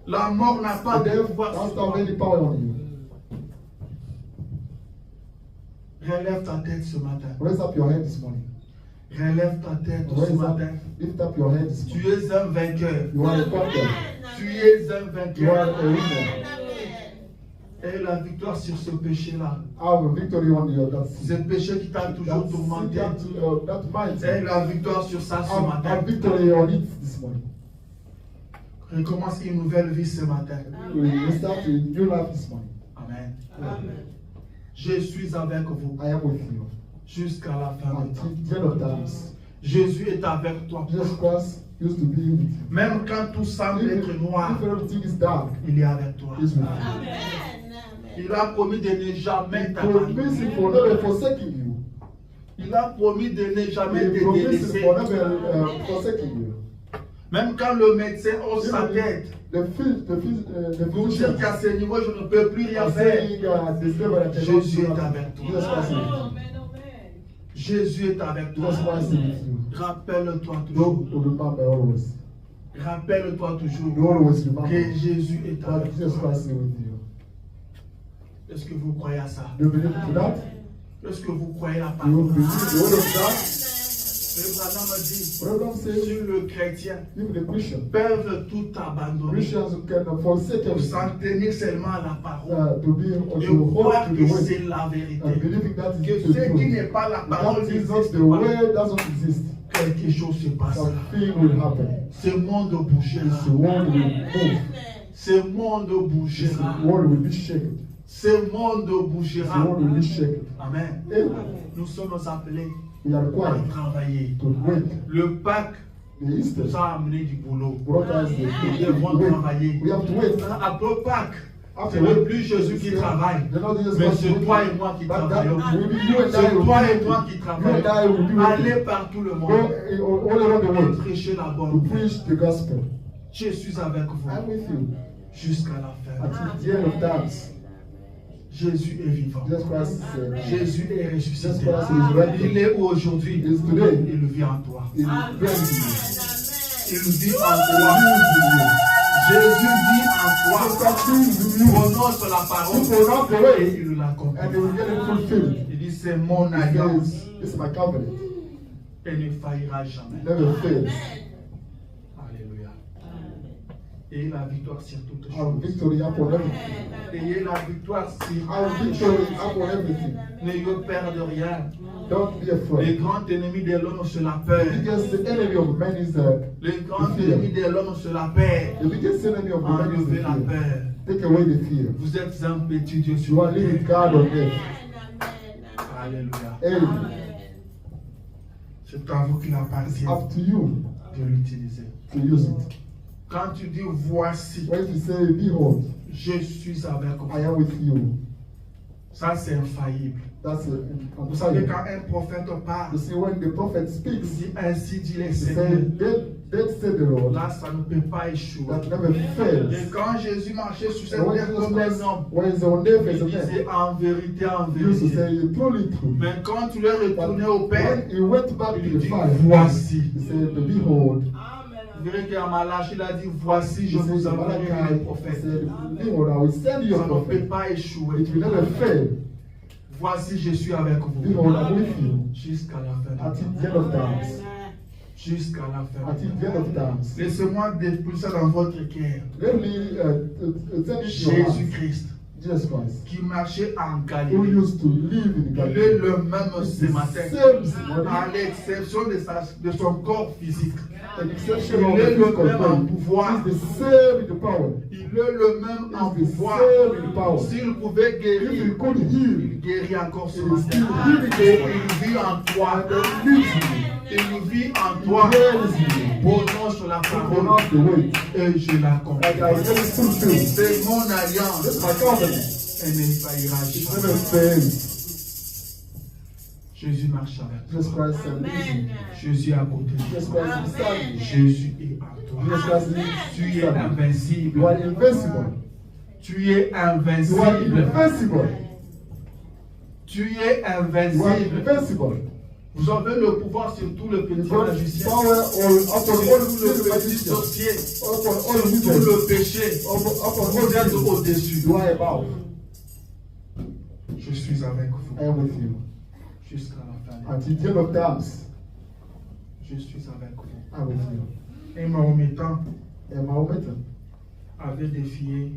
La mort n'a pas The de death pouvoir sur doesn't toi. have any power on you. Relève ta tête ce matin. Raise up your head this morning. Relève ta tête ce Raise up, matin. lift up your head this Tu morning. es un vainqueur. You are a conqueror. Tu es un You are vainqueur. a winner. Et la victoire sur ce péché-là. Have a victory on your that Ce sin. péché qui t'a toujours That sin, tourmenté. that mind. Et la victoire sur ça ce Have matin. victory on it this morning. Recommence une nouvelle vie ce matin. We start a new life this morning. Amen. Amen. Je suis avec vous I am with you. jusqu'à la fin du temps. Until the end of times. Jésus est avec toi. Jesus Christ used to be with you. Même quand tout semble If être noir, everything is dark, il est avec toi. He's with you. Amen. Il a promis de ne jamais He t'abandonner. promised He will never forsake you. Il a promis de ne jamais He te promised He délaisser. will never forsake you. Même quand le médecin hausse sa tête, The pour dire physician qu'à ce niveau, je ne peux plus rien are faire. saying this level I cannot Jésus do est nothing. avec toi. Jesus Christ is with you. Jésus est avec toi. Jesus Christ is with you. Rappelle-toi toujours. Don't remember always. Rappelle-toi toujours You always que remember Jésus est that avec Jesus toi. Christ is with you. Est-ce que vous croyez à ça? Do you believe to that? Est-ce que vous croyez la You parole? believe the word of God? Abraham a dit, Abraham says, sur le chrétien, even the Christian, peuvent tout abandonner Christians can forsake pour everything. s'en tenir seulement à la parole. To be or Et to hold croire to que the word c'est la vérité. and believing that Que is ce the qui truth. n'est pas la parole That is not n'existe the pas. word doesn't exist. Quelque chose se passera. Something will happen. Ce monde bougera. This world will move. Ce monde This bougera. world will be shaken. Ce monde This bougera. world will be shaken. Amen. Amen. Nous sommes appelés We are à required travailler. to wait. Le Pâques The Easter nous a amené du boulot. brought us the Nous devons travailler. We have to wait. Après Pâques, ce After n'est plus Jésus qui travaille, mais c'est toi et moi qui travaillons. C'est toi et moi qui travaillons. Allez par tout le monde all around the et world prêcher la to bonne nouvelle. preach the gospel. Je suis avec vous I'm with you jusqu'à la fin. until the end of times. Jésus est vivant. Jesus Christ is Jésus est Jesus ressuscité. Christ is resurrected. Il est où aujourd'hui? He is today. Il vit en toi. He is very with Il vit en you. toi. He is with you. Jésus vit en Jesus toi. Christ is with you. Prononce la You parole pronounce the et way il l'accomplit. and they will get it fulfilled. Il dit c'est mon He alliance. says, this is my covenant. Elle ne faillira jamais. Never fails. Alléluia. Et la victoire sur toutes Our choses. victory upon everything. Ayez la victoire sur Our victory upon everything. N'ayez peur de rien. Don't be Le afraid. grand ennemi de l'homme, c'est la peur. The biggest enemy of man is Le grand fear. ennemi de l'homme, c'est la peur. The biggest enemy of man is Enlevez the la fear. peur. Take away the fear. Vous êtes un petit Dieu You sur are la living terre. God on earth. Alléluia. Amen. C'est à vous qu'il appartient Up to you de l'utiliser. to use it. Quand tu dis voici, When you say, behold, je suis avec vous. I am with you. Ça, c'est infaillible. That's a Vous savez, quand un prophète parle, You see, when the prophet il speaks, dit ainsi dit le he Seigneur. says, Dead said the Lord, Là, ça ne peut pas échouer. that never fails. Et quand Jésus marchait sur cette And when terre Jesus comme un Christ, homme, when he's on earth as il a man, disait en vérité, en he used to vérité. say, truly true. Mais quand tu es But retourné au Père, when he went back to il the dit Father, voici. he said, behold, Vous verrez qu'à Malachie, il a dit voici, he je vous said, enverrai les Malachi, he prophètes. said, behold, I will send you Ça a ne peut prophet. pas échouer. It will never fail. Voici, je suis avec vous. Behold, I'm with you Jusqu'à la fin. until the end of times. Jusqu'à la fin. Until the end of times. Laissez-moi dépulser dans votre cœur Let me tell you your heart. Jésus-Christ. Jesus Christ, qui marchait en who Galilée. used to live in Il est Galilee, le même ce matin, same this morning, à l'exception de son corps physique. exception Il of est the le physical même en body, pouvoir. is the same in the power. Il est le même en Is the pouvoir. same in the power. S'il pouvait If guérir, he could heal, il guérit encore ce he is matin. still healing Il vit en and toi. then lives in you. Il vit en He toi. dwells in you. Prononce la He parole pronounce the word. et je And l'accompagne. I will fulfill. C'est mon This alliance. is my covenant. Elle ne faillira It's jamais. never fails. Jésus marche avec toi. Jesus Christ and lives. Jésus est à côté de Jesus toi. Christ is beside you. Jésus est à toi. Jesus Christ is Tu es beside you. invincible. You are invincible. Tu es You are invincible. invincible. Tu es You are invincible. invincible. Vous avez le pouvoir sur tout le You petit got magicien, power upon sur all tout le the petit magicians, sorcier, upon all sur the tout wizards, le péché. upon Vous êtes all the au-dessus. You are above. Je suis avec vous I am with you. jusqu'à la fin. Until the end of times, Je suis avec vous. I am with you. Et Mahométan And Mahomet avait défié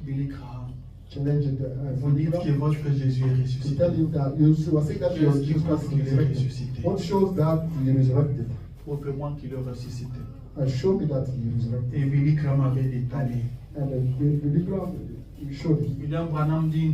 Billy Graham. challenged Vous dites que votre Jésus est to ressuscité. tell you that you were saying that your Qu'est-ce qui Jesus prouve Christ qu'il is est resurrected. ressuscité? What shows that he resurrected? Prouvez-moi qu'il est ressuscité. Show me that he resurrected. Et Billy Graham avait détalé. And the Bible showed it. William Branham dit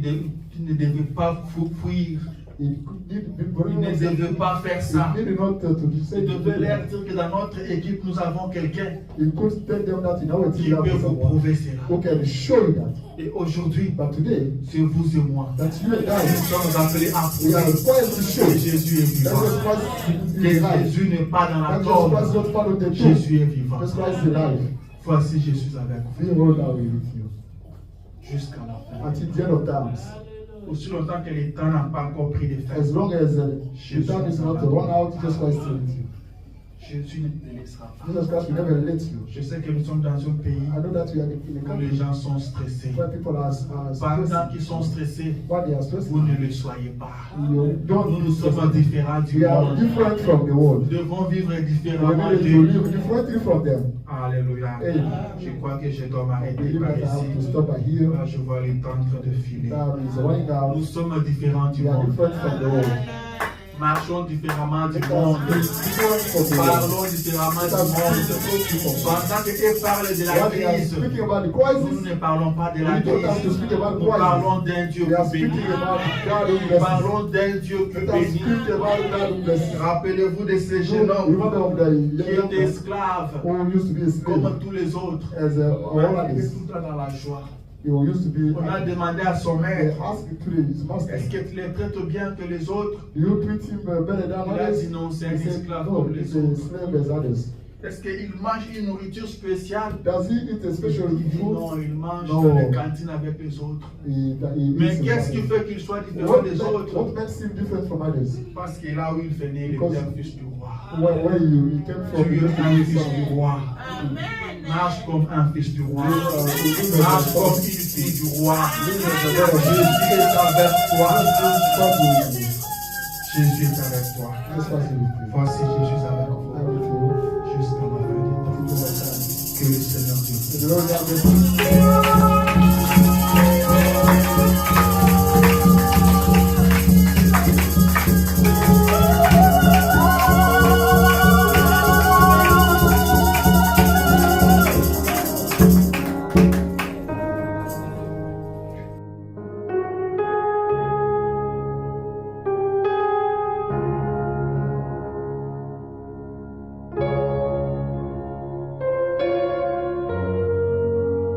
qu'il ne devait pas fuir. Il Il ne devait pas faire ça. did not to say Il devait leur dire que dans notre équipe, nous avons quelqu'un he could tell them that in our qui team peut there is vous someone prouver cela. who can show you that. Et aujourd'hui, But today, c'est vous et moi. that's you and Nous I. sommes appelés à We are prouver required to show que that Jésus est Jesus vivant. Christ Que is alive. Jésus n'est pas dans la That Jesus Christ is tombe. not part of the tomb. Jésus est vivant. Jesus Christ is alive. Voici Jésus avec vous Be hold now with you jusqu'à la fin. until the end of times. Aussi longtemps que le temps n'a pas encore pris de fin, As long as the time is not run out, Jesus Christ is with you. Jésus ne te laissera pas. Jesus Christ will never let you. Je sais que nous sommes dans un pays I know that we are in a où les country gens sont stressés. where people are Pendant stressed. qu'ils sont stressés, While they are stressed, vous ne le soyez pas. you don't Nous sommes différents du We are monde. different from the world. Nous devons vivre We différemment need to d'eux. live differently from them. Alléluia. Amen. Je crois que je dois I m'arrêter believe par that I have to ici. stop by here. Là, je vois le temps en train de filer. Time is running out. Nous sommes différents du We are monde. different from the world. Marchons différemment du Let monde. us be different from the world. Parlons différemment Let du us be monde. different people. Pendant que eux parlent de la While they are crise, speaking about the nous crisis, ne parlons pas de we la don't have to crise. speak about Nous parlons crisis. d'un Dieu We are qui bénit. speaking about God who Nous blesses. parlons d'un Dieu qui Let us bénit. speak about God who blesses. Rappelez-vous de ces jeunes hommes Remember of the qui young étaient man esclaves, who used to be a slave comme tous les autres. as Ils all étaient others. tout le temps dans la joie. He used to be. On a demandé à son They maître, asked to his master, est-ce que tu les traites bien que les autres? do you treat him better than Il a others? dit non, c'est un He said, esclave no, comme he's les a autres. slave as others. Est-ce qu'il mange une nourriture spéciale? Does he eat a special Il dit food? non, il mange No. dans les cantines avec les autres. He Mais eats qu'est-ce qui in fait qu'il soit différent what, des what autres? makes him different from others? Parce que là où il venait, il était un fils du roi. Where he came from, Tu he es used to un be fils from. du roi. Marche comme un fils du roi. Marche comme une fille du roi. Jésus est avec toi. Jésus est avec toi. Voici Jésus est avec vous jusqu'à la fin du temps. Que le Seigneur Dieu. The Lord have mercy.